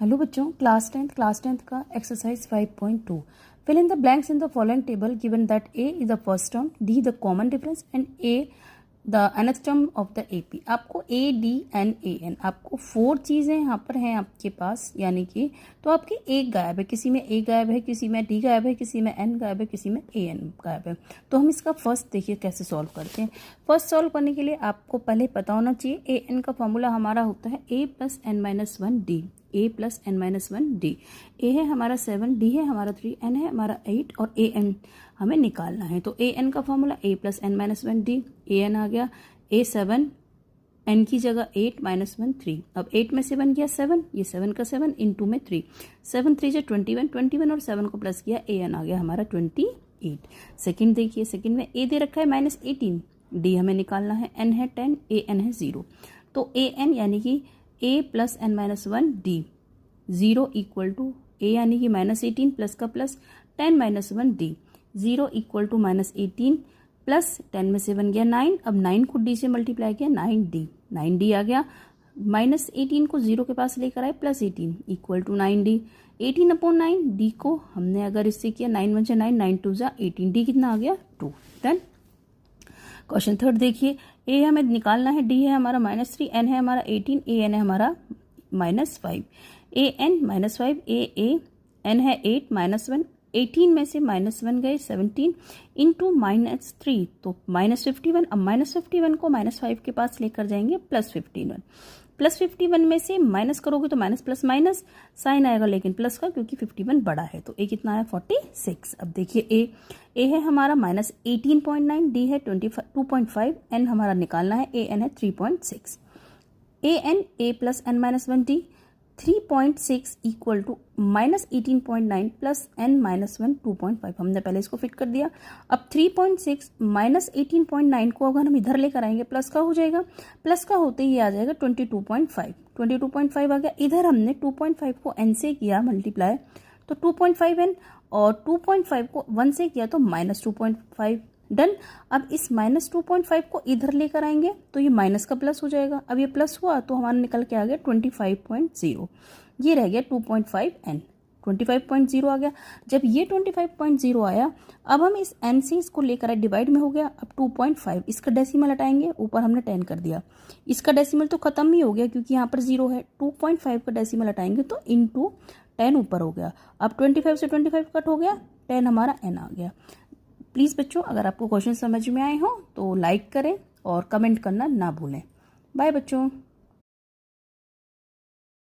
Hello बच्चों, class tenth का exercise 5.2 fill in the blanks in the following table given that A is the first term, D the common difference and A the nth term of the AP. आपको A D N A N आपको 4 चीज़ें यहाँ पर हैं आपके पास, यानी कि तो आपकी एक गायब है, किसी में ए गायब है, किसी में डी गायब है, किसी में एन गायब है, किसी में ए एन गायब है। तो हम इसका फर्स्ट देखिए कैसे सॉल्व करते हैं। फर्स्ट सॉल्व करने के लिए आपको पहले पता होना चाहिए ए एन का फॉर्मूला हमारा होता है A plus N minus one D. A plus N minus one D. A है हमारा 7, डी है हमारा 3, एन है हमारा 8 और ए एन हमें निकालना है। तो ए एन का formula A plus N minus one D. A N आ गया ए 7, एन की जगह 8 माइनस 1 3। अब 8 में से बन गया 7, ये 7 का 7 इंटू में 3, 7 3 से 21 और 7 को प्लस किया, ए एन आ गया हमारा 28। सेकंड देखिए, सेकंड में ए दे रखा है -18, डी हमें निकालना है, एन है 10, ए एन है 0। तो ए एन यानी कि A plus N minus one D 0 equal to A यानी कि -18 प्लस का plus 10 minus one D 0 equal to -18 plus 10 में से बन गया 9। अब 9 को डी से मल्टीप्लाई किया 9d आ गया। -18 को 0 के पास लेकर आए plus 18 equal to 9d। 18/9 D को हमने अगर इससे किया 9 1 9 9 2 18, डी कितना आ गया 2। डन। क्वेश्चन थर्ड देखिए, ए हमें निकालना है, डी है हमारा -3, एन है हमारा 18, ए एन है हमारा -5। ए एन -5, ए एन है 8 -1, 18 में से -1 गए 17 इंटू -3 तो -51। अब -51 को -5 के पास लेकर जाएंगे +51 में से माइनस करोगे तो माइनस प्लस माइनस साइन आएगा, लेकिन प्लस का क्योंकि 51 बड़ा है। तो ए कितना आया 46। अब देखिए ए है हमारा -18.9, डी है 2.5, एन हमारा निकालना है, ए एन है 3.6। A N A plus N minus one D 3.6 equal to -18.9 plus N minus 1 2.5। हमने पहले इसको फिट कर दिया। अब 3.6 -18.9 को अगर हम इधर लेकर आएंगे प्लस का हो जाएगा, प्लस का होते ही आ जाएगा 22.5 आ गया। इधर हमने 2.5 को n से किया मल्टीप्लाई तो 2.5 n और 2.5 को 1 से किया तो -2.5। डन। अब इस -2.5 को इधर लेकर आएंगे तो ये माइनस का प्लस हो जाएगा। अब ये प्लस हुआ तो हमारा निकल के आ गया 25.0, ये रह गया 2.5 n, 25.0 आ गया। जब ये 25.0 आया, अब हम इस n से इसको लेकर आए, डिवाइड में हो गया। अब 2.5 इसका डेसिमल हटाएंगे, ऊपर हमने 10 कर दिया, इसका डेसिमल तो खत्म ही हो गया क्योंकि यहाँ पर 0 है। 2.5 का डेसिमल हटाएंगे तो इंटू 10 ऊपर हो गया। अब 25 से 25 कट हो गया, 10 हमारा n आ गया। प्लीज़ बच्चों, अगर आपको क्वेश्चन समझ में आए हो तो लाइक करें और कमेंट करना ना भूलें। बाय बच्चों।